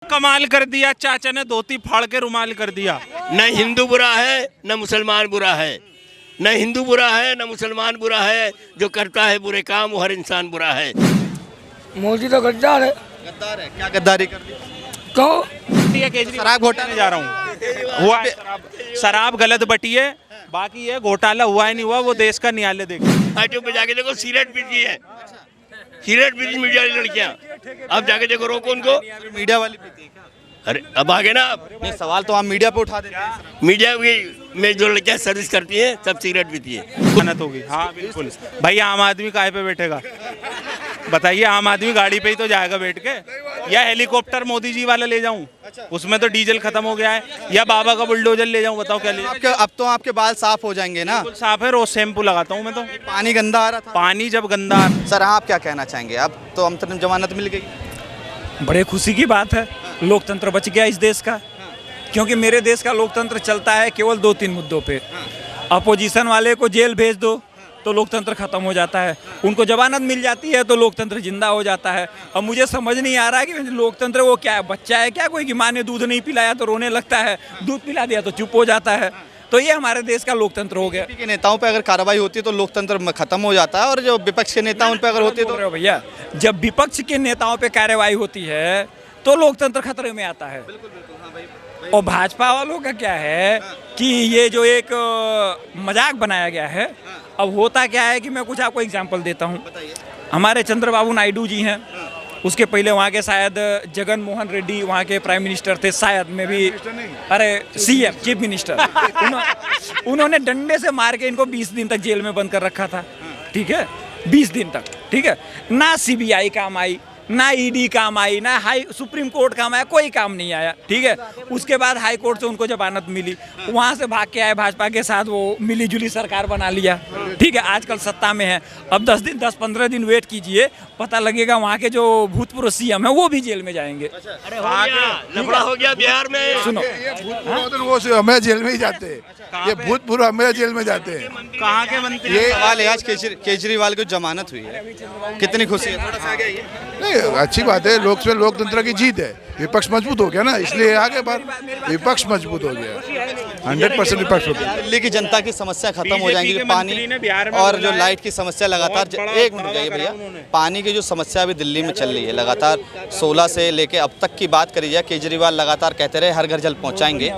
कमाल कर दिया, चाचा ने धोती फाड़ के रुमाल कर दिया। न हिंदू बुरा है न मुसलमान बुरा है, न हिंदू बुरा है न मुसलमान बुरा है, जो करता है बुरे काम वो हर इंसान बुरा है। मोदी तो गद्दार है। गद्दार है, क्या गद्दारी कर दी? कहो शराब घोटाला जा रहा हूँ, हुआ है शराब गलत बटी है, बाकी ये घोटाला हुआ है नहीं हुआ वो देश का न्यायालय देखेगा। आईटीओ पे जाके देखो सिगरेट पीती है, सिगरेट पीती मीडिया वाली लड़कियां, अब जाके देखो रोको उनको। मीडिया वाली पीती है क्या? अरे अब आगे ना आप नहीं, सवाल तो आप मीडिया पे उठा देते हैं। मीडिया में जो लड़कियां सर्विस करती हैं सब सिगरेट पीती है। मेहनत होगी, हाँ बिल्कुल। भाई आम आदमी काहे पे बैठेगा बताइए? आम आदमी गाड़ी पे ही तो जाएगा बैठ के, या हेलीकॉप्टर मोदी जी वाला ले जाऊं, उसमें तो डीजल खत्म हो गया है, या बाबा का बुलडोजर ले जाऊं, बताओ क्या ले जाऊं? अब तो आपके बाल साफ हो जाएंगे ना? बिल्कुल साफ है, रोज शैम्पू लगाता हूं मैं तो। पानी गंदा आ रहा था। पानी जब गंदा सर आप क्या कहना चाहेंगे? अब तो अंतरिम जमानत मिल गई। बड़े खुशी की बात है, लोकतंत्र बच गया इस देश का। क्योंकि मेरे देश का लोकतंत्र चलता है केवल 2-3 मुद्दों पे। अपोजिशन वाले को जेल भेज दो तो लोकतंत्र खत्म हो जाता है, उनको जमानत मिल जाती है तो लोकतंत्र जिंदा हो जाता है। अब मुझे समझ नहीं आ रहा कि लोकतंत्र वो क्या है, बच्चा है क्या कोई कि माँ ने दूध नहीं पिलाया तो रोने लगता है, दूध पिला दिया तो चुप हो जाता है? तो ये हमारे देश का लोकतंत्र हो गया। के नेताओं पे अगर कार्रवाई होती है तो लोकतंत्र खत्म हो जाता है, और जो विपक्ष के नेता उन पे अगर होती है तो भैया जब विपक्ष के नेताओं पे कार्रवाई होती है तो लोकतंत्र खतरे में आता है। और भाजपा वालों का क्या है कि ये जो एक मजाक बनाया गया है। अब होता क्या है कि मैं कुछ आपको एग्जांपल देता हूँ। हमारे चंद्रबाबू नायडू जी हैं, उसके पहले वहाँ के शायद जगन मोहन रेड्डी वहाँ के प्राइम मिनिस्टर थे, शायद में भी, अरे सीएम चीफ मिनिस्टर उन्होंने डंडे से मार के इनको 20 दिन तक जेल में बंद कर रखा था। ठीक है, 20 दिन तक। ठीक है, ना सीबीआई काम आई, ना ईडी काम आई, ना हाई सुप्रीम कोर्ट काम आया, कोई काम नहीं आया। ठीक है, उसके बाद हाई कोर्ट से उनको जमानत मिली, वहाँ से भाग के आए, भाजपा के साथ वो मिली जुली सरकार बना लिया। ठीक है, आजकल सत्ता में है। अब 10-15 दिन वेट कीजिए, पता लगेगा वहाँ के जो भूतपूर्व सीएम है वो भी जेल में जाएंगे। अरे हो गया, लफड़ा हो गया बिहार में। सुनो, वो हमें जेल में ही जाते हैं, ये भूतपूर्व हमें जेल में जाते हैं। कहाँ के मंत्री? ये सवाल है, आज केजरीवाल को जमानत हुई है, कितनी खुशी है? नहीं, अच्छी बात है, लोकतंत्र की जीत है, विपक्ष मजबूत हो गया ना, इसलिए आगे बार विपक्ष मजबूत हो गया, 100% विपक्ष हो गया। दिल्ली की जनता की समस्या खत्म हो जाएंगी, पानी और जो लाइट की समस्या लगातार, एक मिनट जाइए भैया, पानी की जो समस्या अभी दिल्ली में चल रही है लगातार 16 से लेके अब तक की बात करी जाए, केजरीवाल लगातार कहते रहे हर घर जल पहुंचाएंगे,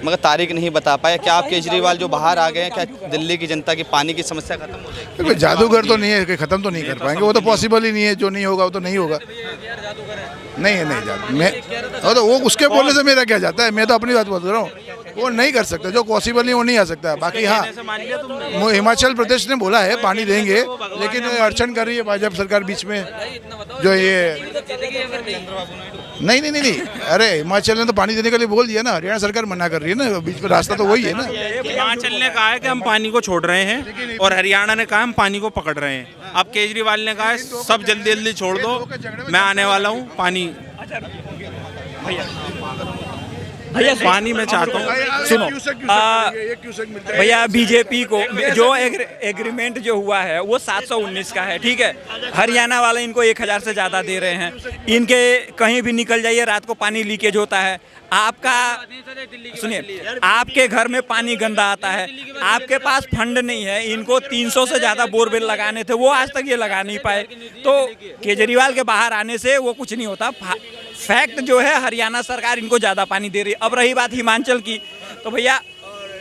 मगर तारीख नहीं बता पाए। क्या आप केजरीवाल जो बाहर आ गए हैं, क्या दिल्ली की जनता की पानी की समस्या खत्म हो जाएगी? कोई जादूगर तो नहीं है कि खत्म तो नहीं कर पाएंगे, वो तो पॉसिबल ही नहीं है, जो नहीं होगा वो तो नहीं होगा। नहीं है, नहीं जाता मैं, तो वो उसके बोलने से मेरा क्या जाता है, मैं तो अपनी बात बोल रहा हूँ, वो नहीं कर सकते, जो पॉसिबल नहीं वो नहीं आ सकता। बाकी हाँ, हिमाचल प्रदेश ने बोला है पानी देंगे, लेकिन अड़चन कर रही है भाजपा सरकार बीच में, जो ये नहीं नहीं नहीं नहीं, अरे हिमाचल ने तो पानी देने के लिए बोल दिया ना, हरियाणा सरकार मना कर रही है ना, बीच में रास्ता तो वही है ना। हिमाचल ने कहा है कि हम पानी को छोड़ रहे हैं और हरियाणा ने कहा हम पानी को पकड़ रहे हैं। अब केजरीवाल ने कहा है सब जल्दी जल्दी छोड़ दो, मैं आने वाला हूँ पानी। भैया पानी मैं चाहता हूँ। सुनो भैया, बीजेपी को जो एग्रीमेंट जो हुआ है वो 719 का है। ठीक है, हरियाणा वाले इनको 1000 से ज़्यादा दे रहे हैं, इनके कहीं भी निकल जाइए रात को पानी लीकेज होता है। आपका सुनिए, आपके घर में पानी गंदा आता है, आपके पास फंड नहीं है, इनको 300 से ज़्यादा बोरवेल लगाने थे, वो आज तक ये लगा नहीं पाए। तो केजरीवाल के बाहर आने से वो कुछ नहीं होता। फैक्ट जो है, हरियाणा सरकार इनको ज़्यादा पानी दे रही है। अब रही बात हिमाचल की, तो भैया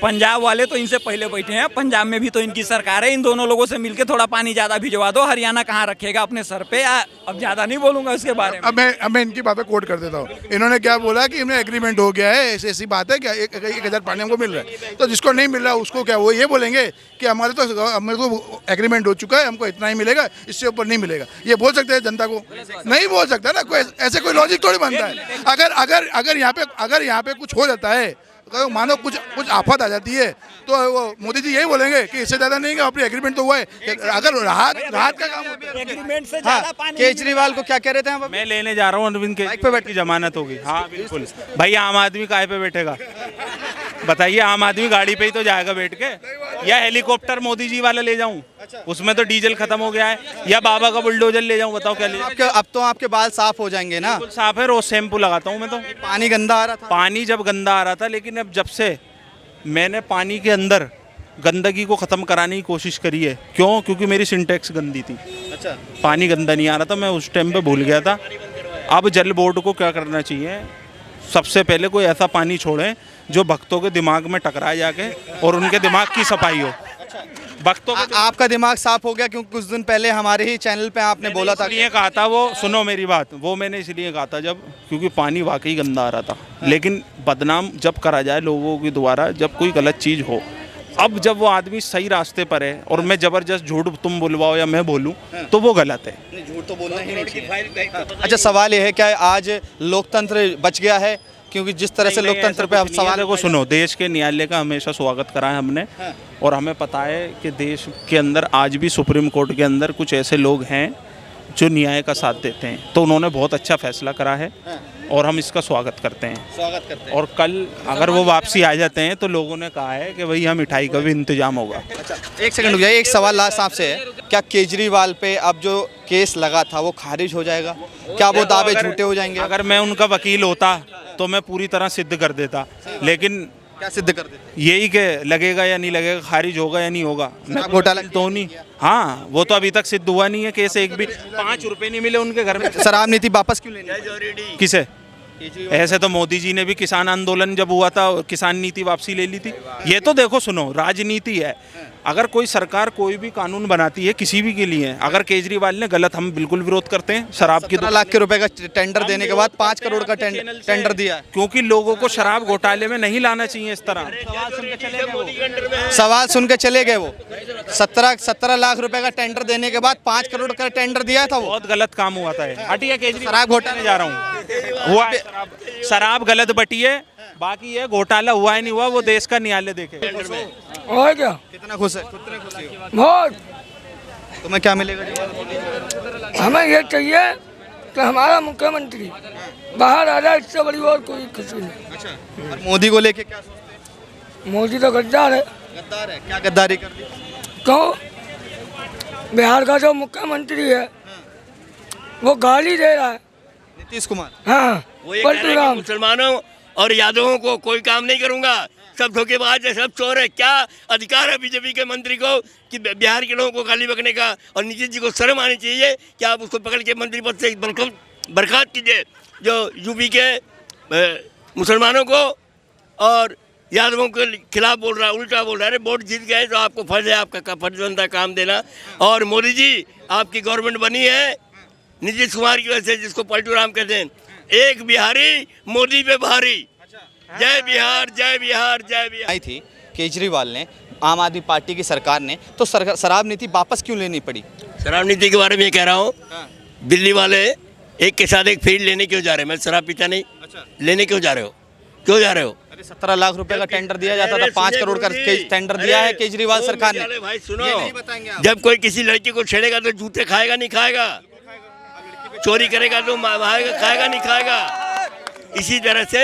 पंजाब वाले तो इनसे पहले बैठे हैं, पंजाब में भी तो इनकी सरकार है, इन दोनों लोगों से मिलके थोड़ा पानी ज़्यादा भिजवा दो। हरियाणा कहाँ रखेगा अपने सर पे? अब ज़्यादा नहीं बोलूँगा इसके बारे में। अब मैं इनकी बातें कोट कर देता हूँ। इन्होंने क्या बोला कि इनमें एग्रीमेंट हो गया है, ऐसी बात है क्या, 1000 पानी हमको मिल रहा है, तो जिसको नहीं मिल रहा उसको क्या वो ये बोलेंगे कि हमारे तो एग्रीमेंट हो चुका है, हमको इतना ही मिलेगा, इससे ऊपर नहीं मिलेगा? ये बोल सकते हैं जनता को? नहीं बोल सकता ना, कोई ऐसे कोई लॉजिक थोड़ी बनता है। अगर यहाँ पे कुछ हो जाता है, मानो कुछ आफत आ जाती है, तो वो मोदी जी यही बोलेंगे कि इससे ज्यादा नहीं, अपनी एग्रीमेंट तो हुआ है। अगर राहत का काम होता है, एग्रीमेंट से ज़्यादा पानी केजरीवाल को क्या कह रहे थे आप? मैं लेने जा रहा हूँ अरविंद केजरीवाल की जमानत होगी। हाँ बिल्कुल। भाई आम आदमी काहे पे बैठेगा बताइए? आम आदमी गाड़ी पे ही तो जाएगा बैठ के, या हेलीकॉप्टर मोदी जी वाला ले जाऊं? उसमें तो डीजल खत्म हो गया है, या बाबा का बुलडोजर ले जाऊं, बताओ क्या ले आपके अब तो आपके बाल साफ हो जाएंगे ना। बिल्कुल साफ है, रोज शैम्पू लगाता हूँ मैं तो। पानी गंदा आ रहा था। पानी जब गंदा आ रहा था, लेकिन अब जब से मैंने पानी के अंदर गंदगी को ख़त्म कराने की कोशिश करी है। क्यों? क्योंकि मेरी सिंटेक्स गंदी थी, अच्छा, पानी गंदा नहीं आ रहा था, मैं उस टाइम पे भूल गया था। अब जल बोर्ड को क्या करना चाहिए, सबसे पहले कोई ऐसा पानी छोड़ें जो भक्तों के दिमाग में टकराए जाके और उनके दिमाग की सफाई हो। भक्तों के आपका दिमाग साफ हो गया क्योंकि कुछ दिन पहले हमारे ही चैनल पे आपने बोला था। इसलिए कहा था, वो सुनो मेरी बात, वो मैंने इसलिए कहा था जब, क्योंकि पानी वाकई गंदा आ रहा था। लेकिन बदनाम जब करा जाए लोगों के द्वारा, जब कोई गलत चीज़ हो, अब जब वो आदमी सही रास्ते पर है और मैं ज़बरदस्त झूठ तुम बुलवाओ या मैं बोलूं, तो वो गलत है। झूठ तो बोलना ही नहीं चाहिए। अच्छा, सवाल ये है क्या आज लोकतंत्र बच गया है? क्योंकि जिस तरह से लोकतंत्र पे अब सवाल को सुनो, देश के न्यायालय का हमेशा स्वागत करा है हमने, और हमें पता है कि देश के अंदर आज भी सुप्रीम कोर्ट के अंदर कुछ ऐसे लोग हैं जो न्याय का साथ देते हैं, तो उन्होंने बहुत अच्छा फैसला करा है और हम इसका स्वागत करते हैं। और कल अगर वो वापसी आ जाते हैं तो लोगों ने कहा है कि भाई यहाँ मिठाई का भी इंतजाम होगा। एक सेकंड रुक जाइए, एक सवाल लास्ट आपसे है, क्या केजरीवाल पे अब जो केस लगा था वो खारिज हो जाएगा? क्या वो दावे झूठे हो जाएंगे? अगर मैं उनका वकील होता तो मैं पूरी तरह सिद्ध कर देता, लेकिन क्या सिद्ध कर देते? यही कि लगेगा या नहीं लगेगा, खारिज होगा या नहीं होगा, घोटाला तो नहीं। हाँ, वो तो अभी तक सिद्ध हुआ नहीं है केस, एक भी 5 रुपए नहीं मिले उनके घर में। शराब नीति वापस क्यों लेनी? किसे? ऐसे तो मोदी जी ने भी किसान आंदोलन जब हुआ था, किसान नीति वापसी ले ली थी। ये तो देखो सुनो, राजनीति है। अगर कोई सरकार कोई भी कानून बनाती है किसी भी के लिए, अगर केजरीवाल ने गलत, हम बिल्कुल विरोध करते हैं। शराब की 17 लाख के रुपए का टेंडर देने के बाद 5 करोड़ का टेंडर दिया है, क्योंकि लोगों को शराब घोटाले में नहीं लाना चाहिए इस तरह। सवाल सुन के चले गए वो। 17 लाख रुपए का टेंडर देने के बाद 5 करोड़ का टेंडर दिया था वो। बहुत गलत काम हुआ था। हटिया केजरीवाल, शराब घोटाले जा रहा हूँ, हुआ शराब गलत बटी है, बाकी ये घोटाला हुआ है नहीं हुआ वो देश का न्यायालय देखे। और क्या? कितना खुश है? कितने खुशी हो? बहुत। तुम्हें क्या मिलेगा? हमें ये चाहिए कि हमारा मुख्यमंत्री बाहर आ जाए, इससे बड़ी और कोई खुशी नहीं। अच्छा, और मोदी को लेके क्या सोचते मोदी तो गद्दार है। हैं? गद्दार है? क्या गद्दारी कर दी? क्यों? बिहार का जो मुख्यमंत्री है वो गाली दे रहा है। नीतीश कुमार। हाँ, वो ये कह रहे हैं कि पलटूराम। मुसलमानों और यादवों को कोई काम नहीं करूंगा, सब धोखेबाज है, सब चोर है। क्या अधिकार है बीजेपी के मंत्री को कि बिहार के लोगों को गाली बकने का? और नीतीश जी को शर्म आनी चाहिए कि आप उसको पकड़ के मंत्री पद से बर्खास्त कीजिए, जो यूपी के मुसलमानों को और यादवों के खिलाफ बोल रहा है, उल्टा बोल रहा है। अरे वोट जीत गए तो आपको फर्ज है, आपका फर्ज बनता है काम देना। और मोदी जी, आपकी गवर्नमेंट बनी है नीतीश कुमार की वजह से, जिसको पलटूराम कहते हैं। एक बिहारी मोदी पे भारी। जय बिहार, जय बिहार, जय बिहार। आई थी केजरीवाल ने, आम आदमी पार्टी की सरकार ने, तो शराब नीति वापस क्यों लेनी पड़ी? शराब नीति के बारे में ये कह रहा हूँ, दिल्ली वाले एक के साथ एक फ्री लेने क्यों जा रहे हैं? मैं शराब पीता नहीं। लेने क्यों जा रहे हो? क्यों जा रहे हो? अरे 17 लाख रुपए का टेंडर दिया जाता था, 5 करोड़ का टेंडर दिया है केजरीवाल सरकार ने। भाई सुनो, जब कोई किसी लड़की को छेड़ेगा तो जूते खाएगा नहीं खाएगा? चोरी करेगा तो खाएगा नहीं खाएगा? इसी तरह से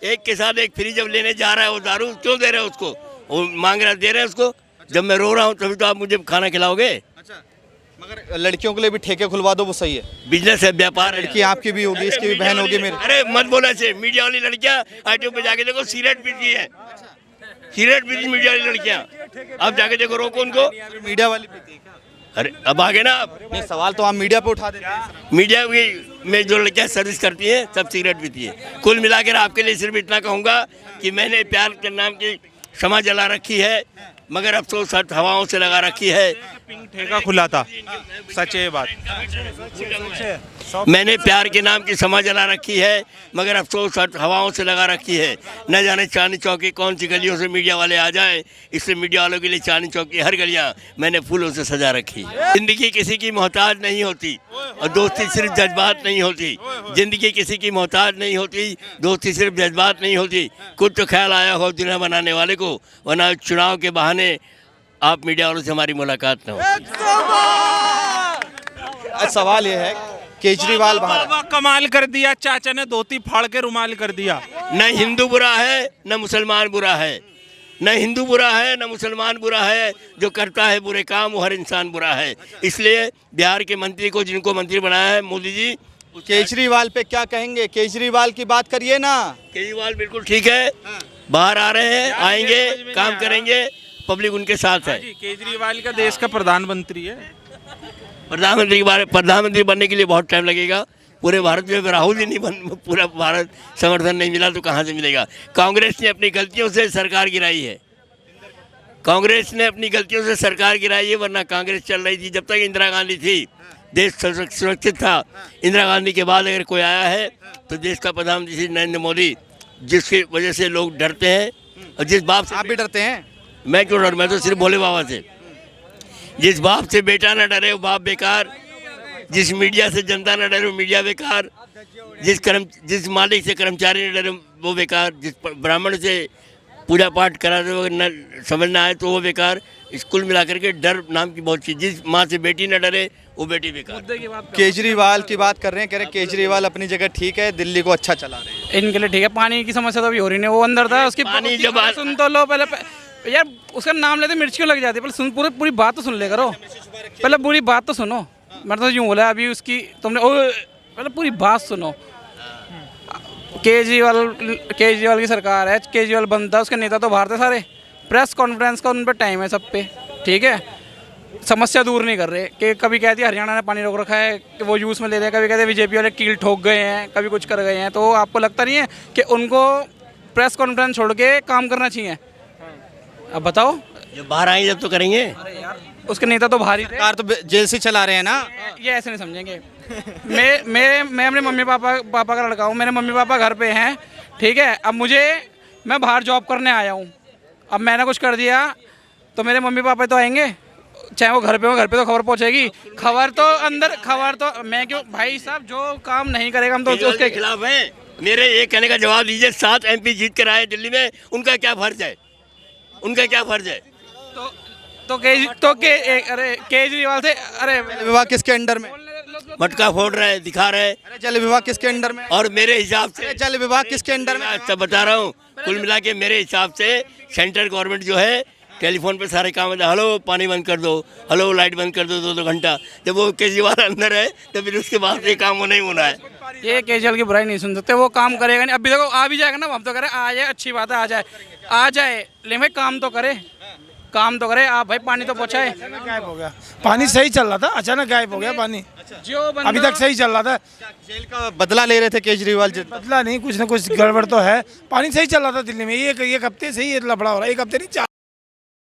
एक के साथ एक फ्री जब लेने जा रहा है वो दारू, क्यों दे रहे हो उसको? वो मांग रहा, दे रहे हैं उसको। जब मैं रो रहा हूँ तभी तो आप मुझे खाना खिलाओगे। अच्छा, मगर लड़कियों के लिए भी ठेके खुलवा दो, वो सही है। बिजनेस है, व्यापार है। लड़की आपकी भी होगी, इसकी भी बहन होगी मेरी। अरे मत बोला ऐसे, मीडिया वाली लड़कियां आईटीओ पे जाके देखो सिगरेट पीती है, सिगरेट पीती मीडिया वाली लड़कियां। आप जाके देखो, रोको उनको। मीडिया वाली पीती है क्या? अरे अब आगे ना आप। नहीं, सवाल तो आप मीडिया पे उठा देते हैं। मीडिया में जो लड़कियां सर्विस करती हैं सब सिगरेट पीती है। कुल मिलाकर आपके लिए सिर्फ इतना कहूँगा कि मैंने प्यार के नाम की क्षमा जला रखी है, मगर अफसोस हवाओं से लगा रखी है। ठेका खुला था, सच है बात। मैंने प्यार के नाम की क्षमा जला रखी है, मगर अफसोस हवाओं से लगा रखी है। न जाने चांदनी चौक की कौन सी गलियों से मीडिया वाले आ जाएं, इसलिए मीडिया वालों के लिए चांदनी चौक की हर गलियां मैंने फूलों से सजा रखी। जिंदगी किसी की मोहताज नहीं होती और दोस्ती सिर्फ जज्बात नहीं होती। जिंदगी किसी की मोहताज नहीं होती, दोस्ती सिर्फ जज्बात नहीं होती। कुछ तो ख्याल आया हो दुनिया बनाने वाले को, वरना चुनाव के बहाने आप मीडिया वालों से हमारी मुलाकात न हो। सवाल ये है, केजरीवाल बाहर बाबा कमाल कर दिया, चाचा ने धोती फाड़ के रुमाल कर दिया। न हिंदू बुरा है, न मुसलमान बुरा है, न हिंदू बुरा है न मुसलमान बुरा है, जो करता है बुरे काम वो हर इंसान बुरा है। इसलिए बिहार के मंत्री को, जिनको मंत्री बनाया है मोदी जी, केजरीवाल पे क्या कहेंगे? केजरीवाल की बात करिए ना। केजरीवाल बिल्कुल ठीक है, बाहर आ रहे हैं, आएंगे, काम करेंगे, पब्लिक उनके साथ है। केजरीवाल का देश का प्रधानमंत्री है। प्रधानमंत्री बनने के लिए बहुत टाइम लगेगा। पूरे भारत में राहुल जी नहीं पूरा भारत समर्थन नहीं मिला तो कहाँ से मिलेगा? कांग्रेस ने अपनी गलतियों से सरकार गिराई है, कांग्रेस ने अपनी गलतियों से सरकार गिराई है, वरना कांग्रेस चल रही थी जब तक इंदिरा गांधी थी, देश सुरक्षित था। इंदिरा गांधी के बाद अगर कोई आया है तो देश का प्रधानमंत्री श्री नरेंद्र मोदी, जिसकी वजह से लोग डरते हैं। और जिस बाप से आप भी डरते हैं? मैं क्यों डर, मैं तो सिर्फ भोले बाबा से। जिस बाप से बेटा न डरे वो बाप बेकार, जिस मीडिया से जनता न डरे वो मीडिया बेकार, जिस मालिक से कर्मचारी न डरे वो बेकार, जिस ब्राह्मण से पूजा पाठ कराते हुए न समझ ना आए तो वो बेकार। स्कूल मिला करके डर नाम की बहुत चीज़, जिस माँ से बेटी न डरे वो बेटी बेकार। केजरीवाल की बात कर रहे हैं, कह रहे हैं केजरीवाल अपनी जगह ठीक है, दिल्ली को अच्छा चला रहे हैं। इनके लिए ठीक है। पानी की समस्या तो अभी हो रही नहीं, वो अंदर था, उसकी पानी जब सुन तो लो पहले। यार उसका नाम लेते मिर्च क्यों लग जाती है? पहले सुन, पूरी बात तो सुन ले करो, पहले पूरी बात तो सुनो। मैं तो यूँ बोला अभी उसकी तुमने, पहले पूरी बात सुनो। केजरीवाल की सरकार है, केजरीवाल बनता है, उसके नेता तो बाहर थे सारे। प्रेस कॉन्फ्रेंस का उन पर टाइम है सब पे, ठीक है। समस्या दूर नहीं कर रहे कि कभी कहती है हरियाणा ने पानी रोक रखा है कि वो यूज़ में ले रहे हैं, कभी कहते हैं बीजेपी वाले कील ठोक गए हैं, कभी कुछ कर गए हैं। तो आपको लगता नहीं है कि उनको प्रेस कॉन्फ्रेंस छोड़ के काम करना चाहिए? अब बताओ, जब बाहर आएंगे जब तो करेंगे। उसके नेता तो बाहर ही थे। सरकार तो जेल से चला रहे हैं ना। ये ऐसे नहीं समझेंगे। मैं अपने मम्मी पापा का लड़का हूँ, मेरे मम्मी पापा घर पे हैं, ठीक है। अब मैं बाहर जॉब करने आया हूँ, अब मैंने कुछ कर दिया तो मेरे मम्मी पापा तो आएंगे, चाहे वो घर पे हो, घर पे तो खबर पहुँचेगी। खबर तो मैं क्यों भाई साहब, जो काम नहीं करेगा हम तो उसके खिलाफ हैं। मेरे एक कहने का जवाब दीजिए, 7 MP जीत कर आए दिल्ली में, उनका क्या फर्ज है? उनका क्या फर्ज है? अरे केजरीवाल से, अरे विभाग किसके अंडर में? मटका फोड़ रहे हैं, दिखा रहे हैं। अरे जल विभाग किसके अंडर में? और मेरे हिसाब से जल विभाग किसके अंडर में? सब बता रहा हूँ, कुल मिला के मेरे हिसाब से सेंट्रल गवर्नमेंट जो है टेलीफोन पे सारे काम होता है। हेलो पानी बंद कर दो, हेलो लाइट बंद कर दो, 2-2 घंटा। जब वो केजरीवाल अंदर है तो फिर उसके बाद ये काम होना ही होना है। ये केजरीवाल की बुराई नहीं सुन सकते, वो काम करेगा नहीं। अभी देखो आ भी जाएगा ना, हम तो कह रहे हैं आ जाए, अच्छी बात है, आ जाए, लेकिन भाई काम तो करे। आप भाई पानी तो पहुँचाए। गायब हो गया पानी, सही चल रहा था, अचानक गायब हो गया पानी। जो अभी तक सही चल रहा था। जेल का बदला ले रहे थे केजरीवाल जी। बदला नहीं, कुछ ना कुछ गड़बड़ तो है। पानी सही चल रहा था दिल्ली में, एक हफ्ते से ही ये लफड़ा हो रहा है, एक हफ्ते नहीं, 4